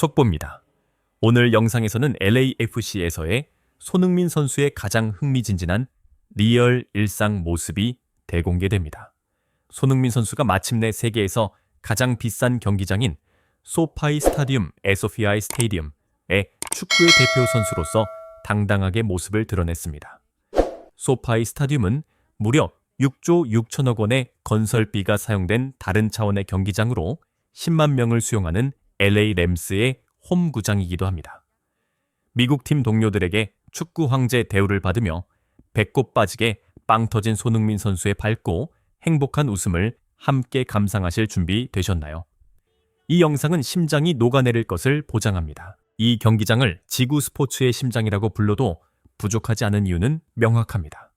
속보입니다. 오늘 영상에서는 LAFC에서의 손흥민 선수의 가장 흥미진진한 리얼 일상 모습이 대공개됩니다. 손흥민 선수가 마침내 세계에서 가장 비싼 경기장인 소파이 스타디움 에소피아이 스테디움의 축구의 대표 선수로서 당당하게 모습을 드러냈습니다. 소파이 스타디움은 무려 6조 6천억 원의 건설비가 사용된 다른 차원의 경기장으로 10만 명을 수용하는 LA 램스의 홈구장이기도 합니다. 미국 팀 동료들에게 축구 황제 대우를 받으며 배꼽 빠지게 빵 터진 손흥민 선수의 밝고 행복한 웃음을 함께 감상하실 준비 되셨나요? 이 영상은 심장이 녹아내릴 것을 보장합니다. 이 경기장을 지구 스포츠의 심장이라고 불러도 부족하지 않은 이유는 명확합니다.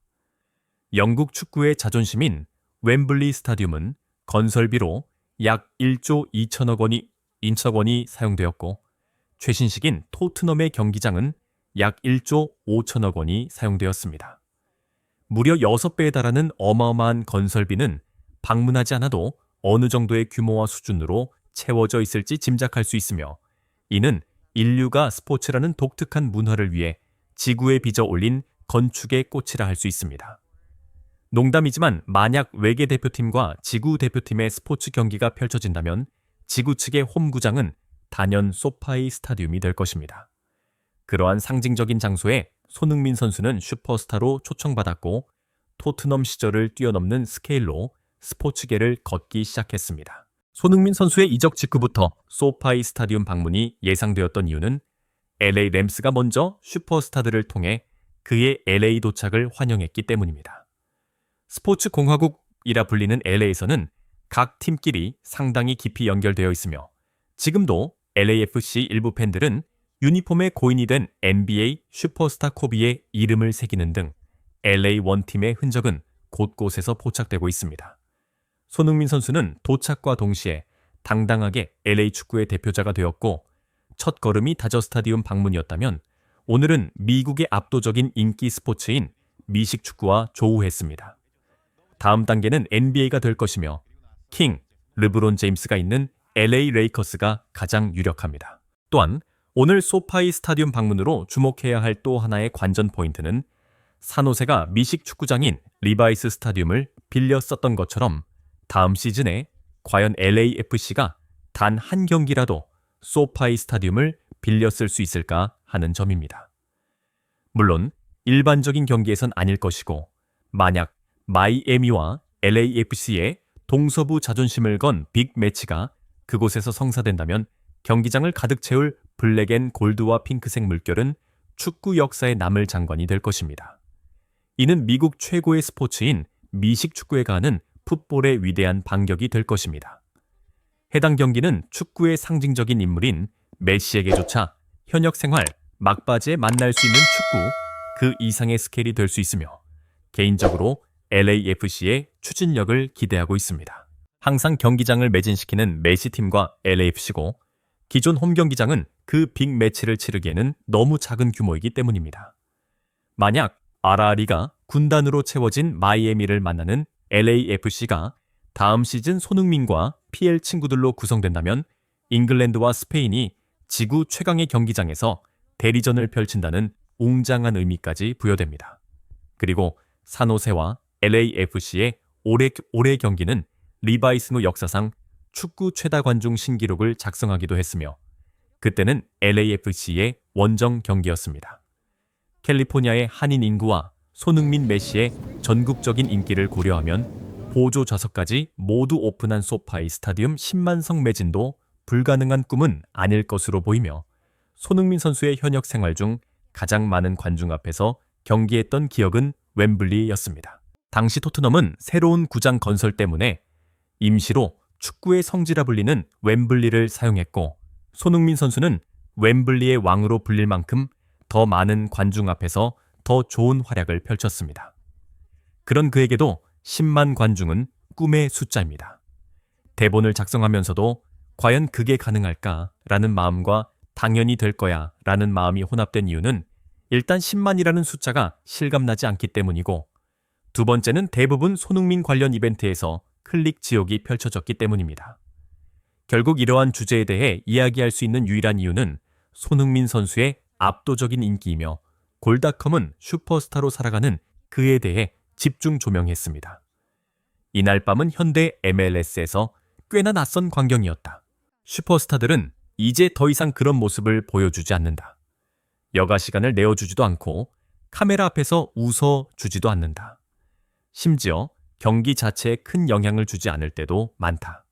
영국 축구의 자존심인 웸블리 스타디움은 건설비로 약 1조 2천억 원이 사용되었고, 최신식인 토트넘의 경기장은 약 1조 5천억 원이 사용되었습니다. 무려 6배에 달하는 어마어마한 건설비는 방문하지 않아도 어느 정도의 규모와 수준으로 채워져 있을지 짐작할 수 있으며, 이는 인류가 스포츠라는 독특한 문화를 위해 지구에 빚어 올린 건축의 꽃이라 할 수 있습니다. 농담이지만 만약 외계 대표팀과 지구 대표팀의 스포츠 경기가 펼쳐진다면 지구 측의 홈구장은 단연 소파이 스타디움이 될 것입니다. 그러한 상징적인 장소에 손흥민 선수는 슈퍼스타로 초청받았고, 토트넘 시절을 뛰어넘는 스케일로 스포츠계를 걷기 시작했습니다. 손흥민 선수의 이적 직후부터 소파이 스타디움 방문이 예상되었던 이유는 LA 램스가 먼저 슈퍼스타들을 통해 그의 LA 도착을 환영했기 때문입니다. 스포츠 공화국이라 불리는 LA에서는 각 팀끼리 상당히 깊이 연결되어 있으며, 지금도 LAFC 일부 팬들은 유니폼에 고인이 된 NBA 슈퍼스타 코비의 이름을 새기는 등 LA 원팀의 흔적은 곳곳에서 포착되고 있습니다. 손흥민 선수는 도착과 동시에 당당하게 LA 축구의 대표자가 되었고, 첫 걸음이 다저 스타디움 방문이었다면 오늘은 미국의 압도적인 인기 스포츠인 미식 축구와 조우했습니다. 다음 단계는 NBA가 될 것이며, 킹, 르브론 제임스가 있는 LA 레이커스가 가장 유력합니다. 또한 오늘 소파이 스타디움 방문으로 주목해야 할 또 하나의 관전 포인트는 산호세가 미식 축구장인 리바이스 스타디움을 빌려 썼던 것처럼 다음 시즌에 과연 LAFC가 단 한 경기라도 소파이 스타디움을 빌려 쓸 수 있을까 하는 점입니다. 물론 일반적인 경기에선 아닐 것이고, 만약 마이애미와 LAFC의 동서부 자존심을 건 빅매치가 그곳에서 성사된다면 경기장을 가득 채울 블랙 앤 골드와 핑크색 물결은 축구 역사에 남을 장관이 될 것입니다. 이는 미국 최고의 스포츠인 미식 축구에 가하는 풋볼의 위대한 반격이 될 것입니다. 해당 경기는 축구의 상징적인 인물인 메시에게조차 현역 생활 막바지에 만날 수 있는 축구 그 이상의 스케일이 될 수 있으며, 개인적으로 LAFC의 추진력을 기대하고 있습니다. 항상 경기장을 매진시키는 메시팀과 LAFC고, 기존 홈경기장은 그 빅매치를 치르기에는 너무 작은 규모이기 때문입니다. 만약 아라리가 군단으로 채워진 마이애미를 만나는 LAFC가 다음 시즌 손흥민과 PL 친구들로 구성된다면 잉글랜드와 스페인이 지구 최강의 경기장에서 대리전을 펼친다는 웅장한 의미까지 부여됩니다. 그리고 산호세와 LAFC의 올해 경기는 리바이스노 역사상 축구 최다 관중 신기록을 작성하기도 했으며, 그때는 LAFC의 원정 경기였습니다. 캘리포니아의 한인 인구와 손흥민 메시의 전국적인 인기를 고려하면 보조 좌석까지 모두 오픈한 소파이 스타디움 10만석 매진도 불가능한 꿈은 아닐 것으로 보이며, 손흥민 선수의 현역 생활 중 가장 많은 관중 앞에서 경기했던 기억은 웸블리였습니다. 당시 토트넘은 새로운 구장 건설 때문에 임시로 축구의 성지라 불리는 웸블리를 사용했고, 손흥민 선수는 웸블리의 왕으로 불릴 만큼 더 많은 관중 앞에서 더 좋은 활약을 펼쳤습니다. 그런 그에게도 10만 관중은 꿈의 숫자입니다. 대본을 작성하면서도 과연 그게 가능할까라는 마음과 당연히 될 거야 라는 마음이 혼합된 이유는 일단 10만이라는 숫자가 실감나지 않기 때문이고, 두 번째는 대부분 손흥민 관련 이벤트에서 클릭 지옥이 펼쳐졌기 때문입니다. 결국 이러한 주제에 대해 이야기할 수 있는 유일한 이유는 손흥민 선수의 압도적인 인기이며 골닷컴은 슈퍼스타로 살아가는 그에 대해 집중 조명했습니다. 이날 밤은 현대 MLS에서 꽤나 낯선 광경이었다. 슈퍼스타들은 이제 더 이상 그런 모습을 보여주지 않는다. 여가 시간을 내어주지도 않고 카메라 앞에서 웃어주지도 않는다. 심지어 경기 자체에 큰 영향을 주지 않을 때도 많다.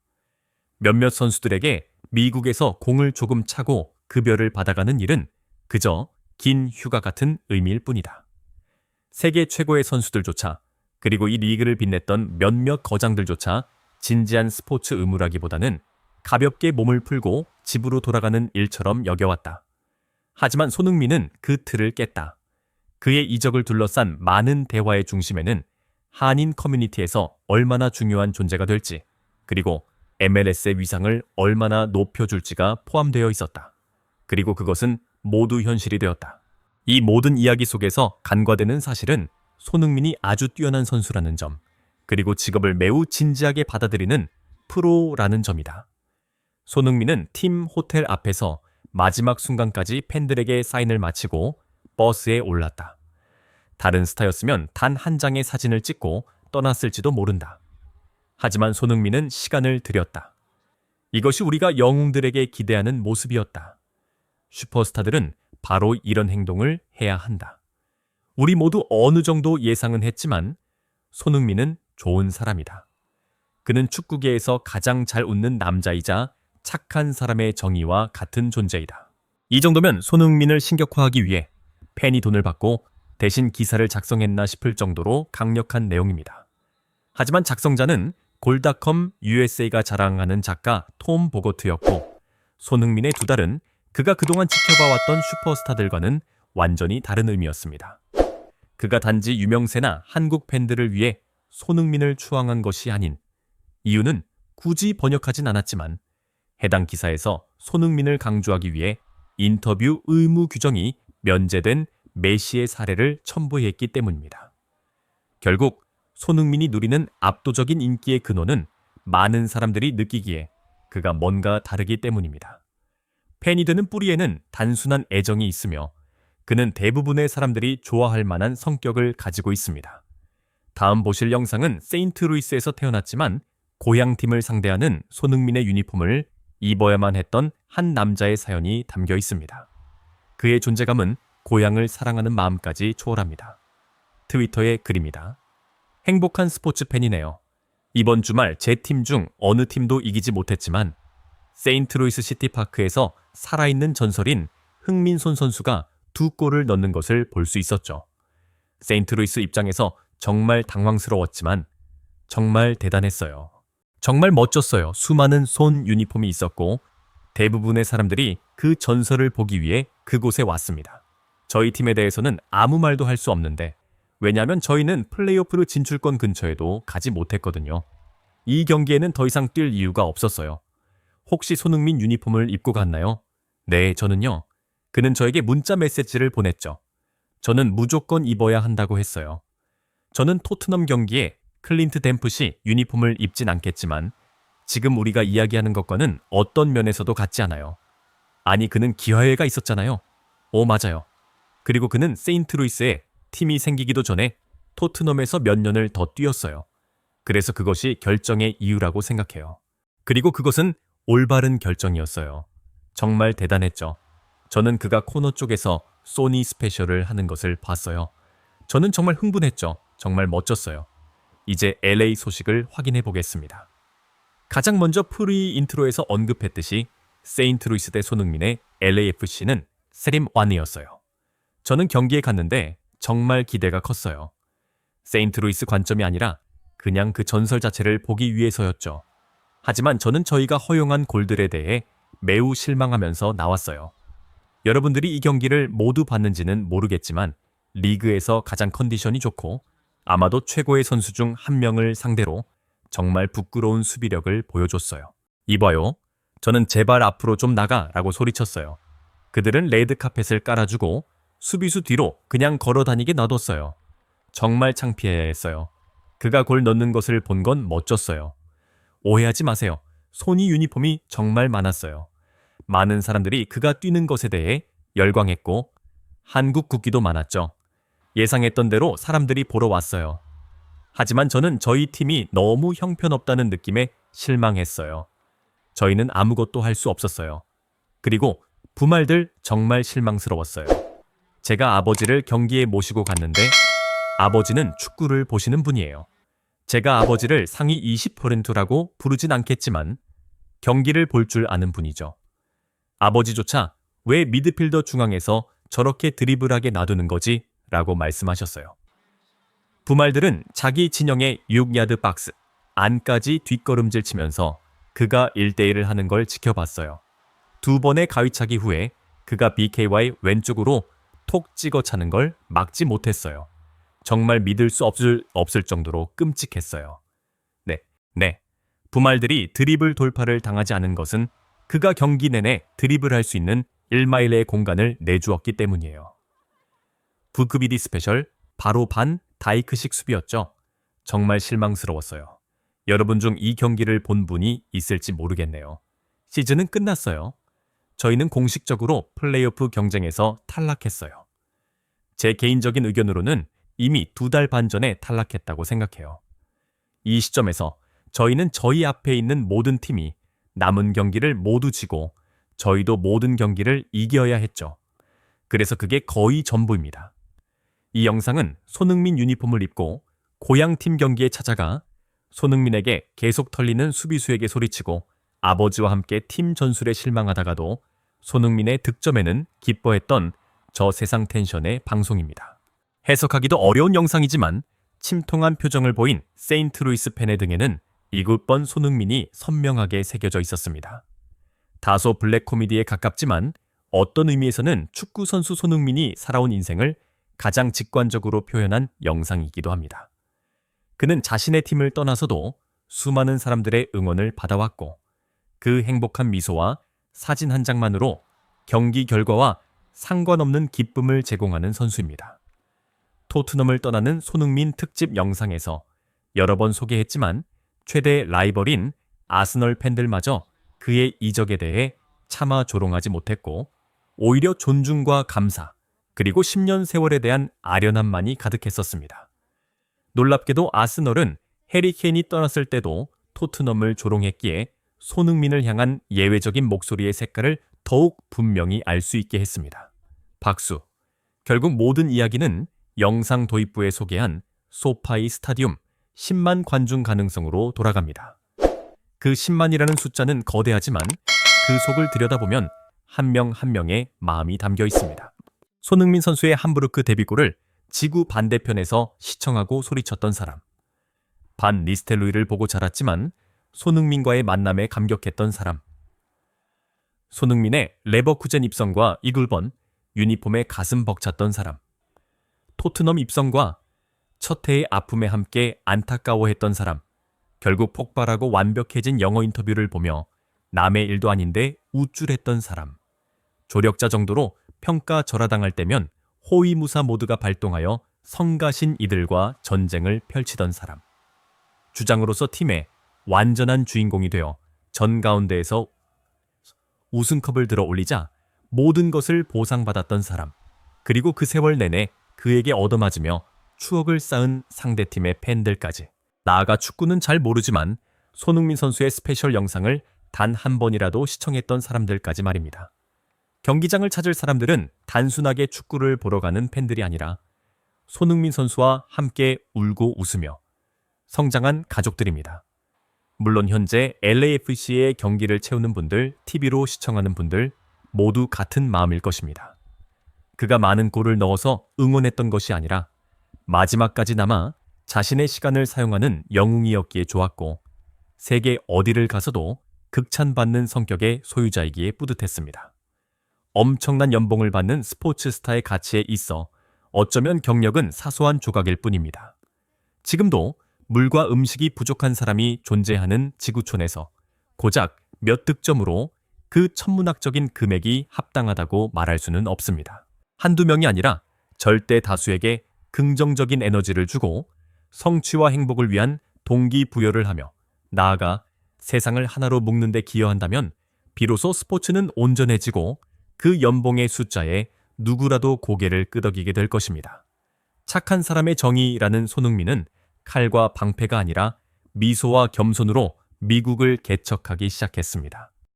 몇몇 선수들에게 미국에서 공을 조금 차고 급여를 받아가는 일은 그저 긴 휴가 같은 의미일 뿐이다. 세계 최고의 선수들조차, 그리고 이 리그를 빛냈던 몇몇 거장들조차 진지한 스포츠 의무라기보다는 가볍게 몸을 풀고 집으로 돌아가는 일처럼 여겨왔다. 하지만 손흥민은 그 틀을 깼다. 그의 이적을 둘러싼 많은 대화의 중심에는 한인 커뮤니티에서 얼마나 중요한 존재가 될지, 그리고 MLS의 위상을 얼마나 높여줄지가 포함되어 있었다. 그리고 그것은 모두 현실이 되었다. 이 모든 이야기 속에서 간과되는 사실은 손흥민이 아주 뛰어난 선수라는 점, 그리고 직업을 매우 진지하게 받아들이는 프로라는 점이다. 손흥민은 팀 호텔 앞에서 마지막 순간까지 팬들에게 사인을 마치고 버스에 올랐다. 다른 스타였으면 단 한 장의 사진을 찍고 떠났을지도 모른다. 하지만 손흥민은 시간을 들였다. 이것이 우리가 영웅들에게 기대하는 모습이었다. 슈퍼스타들은 바로 이런 행동을 해야 한다. 우리 모두 어느 정도 예상은 했지만 손흥민은 좋은 사람이다. 그는 축구계에서 가장 잘 웃는 남자이자 착한 사람의 정의와 같은 존재이다. 이 정도면 손흥민을 신격화하기 위해 팬이 돈을 받고 대신 기사를 작성했나 싶을 정도로 강력한 내용입니다. 하지만 작성자는 골닷컴 USA가 자랑하는 작가 톰 보거트였고, 손흥민의 두 달은 그가 그동안 지켜봐왔던 슈퍼스타들과는 완전히 다른 의미였습니다. 그가 단지 유명세나 한국 팬들을 위해 손흥민을 추앙한 것이 아닌, 이유는 굳이 번역하진 않았지만 해당 기사에서 손흥민을 강조하기 위해 인터뷰 의무 규정이 면제된 메시의 사례를 첨부했기 때문입니다. 결국 손흥민이 누리는 압도적인 인기의 근원은 많은 사람들이 느끼기에 그가 뭔가 다르기 때문입니다. 팬이 되는 뿌리에는 단순한 애정이 있으며 그는 대부분의 사람들이 좋아할 만한 성격을 가지고 있습니다. 다음 보실 영상은 세인트루이스에서 태어났지만 고향팀을 상대하는 손흥민의 유니폼을 입어야만 했던 한 남자의 사연이 담겨 있습니다. 그의 존재감은 고향을 사랑하는 마음까지 초월합니다. 트위터의 글입니다. 행복한 스포츠 팬이네요. 이번 주말 제 팀 중 어느 팀도 이기지 못했지만 세인트루이스 시티파크에서 살아있는 전설인 흥민손 선수가 2골을 넣는 것을 볼 수 있었죠. 세인트루이스 입장에서 정말 당황스러웠지만 정말 대단했어요. 정말 멋졌어요. 수많은 손 유니폼이 있었고 대부분의 사람들이 그 전설을 보기 위해 그곳에 왔습니다. 저희 팀에 대해서는 아무 말도 할 수 없는데, 왜냐하면 저희는 플레이오프 진출권 근처에도 가지 못했거든요. 이 경기에는 더 이상 뛸 이유가 없었어요. 혹시 손흥민 유니폼을 입고 갔나요? 네, 저는요. 그는 저에게 문자 메시지를 보냈죠. 저는 무조건 입어야 한다고 했어요. 저는 토트넘 경기에 클린트 댐프시 유니폼을 입진 않겠지만 지금 우리가 이야기하는 것과는 어떤 면에서도 같지 않아요. 아니, 그는 기화회가 있었잖아요. 오, 맞아요. 그리고 그는 세인트루이스에 팀이 생기기도 전에 토트넘에서 몇 년을 더 뛰었어요. 그래서 그것이 결정의 이유라고 생각해요. 그리고 그것은 올바른 결정이었어요. 정말 대단했죠. 저는 그가 코너 쪽에서 소니 스페셜을 하는 것을 봤어요. 저는 정말 흥분했죠. 정말 멋졌어요. 이제 LA 소식을 확인해 보겠습니다. 가장 먼저 프리 인트로에서 언급했듯이 세인트루이스 대 손흥민의 LAFC는 세림 1이었어요. 저는 경기에 갔는데 정말 기대가 컸어요. 세인트루이스 관점이 아니라 그냥 그 전설 자체를 보기 위해서였죠. 하지만 저는 저희가 허용한 골들에 대해 매우 실망하면서 나왔어요. 여러분들이 이 경기를 모두 봤는지는 모르겠지만 리그에서 가장 컨디션이 좋고 아마도 최고의 선수 중 한 명을 상대로 정말 부끄러운 수비력을 보여줬어요. 이봐요. 저는 제발 앞으로 좀 나가라고 소리쳤어요. 그들은 레드카펫을 깔아주고 수비수 뒤로 그냥 걸어다니게 놔뒀어요. 정말 창피해야 했어요. 그가 골 넣는 것을 본 건 멋졌어요. 오해하지 마세요. 소니 유니폼이 정말 많았어요. 많은 사람들이 그가 뛰는 것에 대해 열광했고 한국 국기도 많았죠. 예상했던 대로 사람들이 보러 왔어요. 하지만 저는 저희 팀이 너무 형편없다는 느낌에 실망했어요. 저희는 아무것도 할 수 없었어요. 그리고 부말들 정말 실망스러웠어요. 제가 아버지를 경기에 모시고 갔는데 아버지는 축구를 보시는 분이에요. 제가 아버지를 상위 20%라고 부르진 않겠지만 경기를 볼 줄 아는 분이죠. 아버지조차 왜 미드필더 중앙에서 저렇게 드리블하게 놔두는 거지? 라고 말씀하셨어요. 부말들은 자기 진영의 6야드 박스 안까지 뒷걸음질 치면서 그가 1대1을 하는 걸 지켜봤어요. 2번의 가위차기 후에 그가 BKY 왼쪽으로 톡 찍어 차는 걸 막지 못했어요. 정말 믿을 수 없을 정도로 끔찍했어요. 네. 부말들이 드리블 돌파를 당하지 않은 것은 그가 경기 내내 드리블할 수 있는 1마일의 공간을 내주었기 때문이에요. 부크비디 스페셜 바로 반 다이크식 수비였죠. 정말 실망스러웠어요. 여러분 중 이 경기를 본 분이 있을지 모르겠네요. 시즌은 끝났어요. 저희는 공식적으로 플레이오프 경쟁에서 탈락했어요. 제 개인적인 의견으로는 이미 2달 반 전에 탈락했다고 생각해요. 이 시점에서 저희는 저희 앞에 있는 모든 팀이 남은 경기를 모두 지고 저희도 모든 경기를 이겨야 했죠. 그래서 그게 거의 전부입니다. 이 영상은 손흥민 유니폼을 입고 고향팀 경기에 찾아가 손흥민에게 계속 털리는 수비수에게 소리치고 아버지와 함께 팀 전술에 실망하다가도 손흥민의 득점에는 기뻐했던 저 세상 텐션의 방송입니다. 해석하기도 어려운 영상이지만 침통한 표정을 보인 세인트루이스 팬의 등에는 이굿번 손흥민이 선명하게 새겨져 있었습니다. 다소 블랙 코미디에 가깝지만 어떤 의미에서는 축구 선수 손흥민이 살아온 인생을 가장 직관적으로 표현한 영상이기도 합니다. 그는 자신의 팀을 떠나서도 수많은 사람들의 응원을 받아왔고 그 행복한 미소와 사진 한 장만으로 경기 결과와 상관없는 기쁨을 제공하는 선수입니다. 토트넘을 떠나는 손흥민 특집 영상에서 여러 번 소개했지만 최대 라이벌인 아스널 팬들마저 그의 이적에 대해 차마 조롱하지 못했고 오히려 존중과 감사 그리고 10년 세월에 대한 아련함만이 가득했었습니다. 놀랍게도 아스널은 해리 케인이 떠났을 때도 토트넘을 조롱했기에 손흥민을 향한 예외적인 목소리의 색깔을 더욱 분명히 알 수 있게 했습니다. 박수. 결국 모든 이야기는 영상 도입부에 소개한 소파이 스타디움 10만 관중 가능성으로 돌아갑니다. 그 10만이라는 숫자는 거대하지만 그 속을 들여다보면 한 명 한 명의 마음이 담겨 있습니다. 손흥민 선수의 함부르크 데뷔골을 지구 반대편에서 시청하고 소리쳤던 사람. 반 니스텔로이를 보고 자랐지만 손흥민과의 만남에 감격했던 사람. 손흥민의 레버쿠젠 입성과 이글번, 유니폼에 가슴 벅찼던 사람. 토트넘 입성과 첫 해의 아픔에 함께 안타까워했던 사람. 결국 폭발하고 완벽해진 영어 인터뷰를 보며 남의 일도 아닌데 우쭐했던 사람. 조력자 정도로 평가절하당할 때면 호위무사 모두가 발동하여 성가신 이들과 전쟁을 펼치던 사람. 주장으로서 팀의 완전한 주인공이 되어 전 가운데에서 우승컵을 들어 올리자 모든 것을 보상받았던 사람. 그리고 그 세월 내내 그에게 얻어맞으며 추억을 쌓은 상대팀의 팬들까지. 나아가 축구는 잘 모르지만 손흥민 선수의 스페셜 영상을 단 한 번이라도 시청했던 사람들까지 말입니다. 경기장을 찾을 사람들은 단순하게 축구를 보러 가는 팬들이 아니라 손흥민 선수와 함께 울고 웃으며 성장한 가족들입니다. 물론 현재 LAFC의 경기를 채우는 분들, TV로 시청하는 분들 모두 같은 마음일 것입니다. 그가 많은 골을 넣어서 응원했던 것이 아니라 마지막까지 남아 자신의 시간을 사용하는 영웅이었기에 좋았고 세계 어디를 가서도 극찬받는 성격의 소유자이기에 뿌듯했습니다. 엄청난 연봉을 받는 스포츠 스타의 가치에 있어 어쩌면 경력은 사소한 조각일 뿐입니다. 지금도 물과 음식이 부족한 사람이 존재하는 지구촌에서 고작 몇 득점으로 그 천문학적인 금액이 합당하다고 말할 수는 없습니다. 한두 명이 아니라 절대 다수에게 긍정적인 에너지를 주고 성취와 행복을 위한 동기부여를 하며 나아가 세상을 하나로 묶는 데 기여한다면 비로소 스포츠는 온전해지고 그 연봉의 숫자에 누구라도 고개를 끄덕이게 될 것입니다. 착한 사람의 정의라는 손흥민은 칼과 방패가 아니라 미소와 겸손으로 미국을 개척하기 시작했습니다.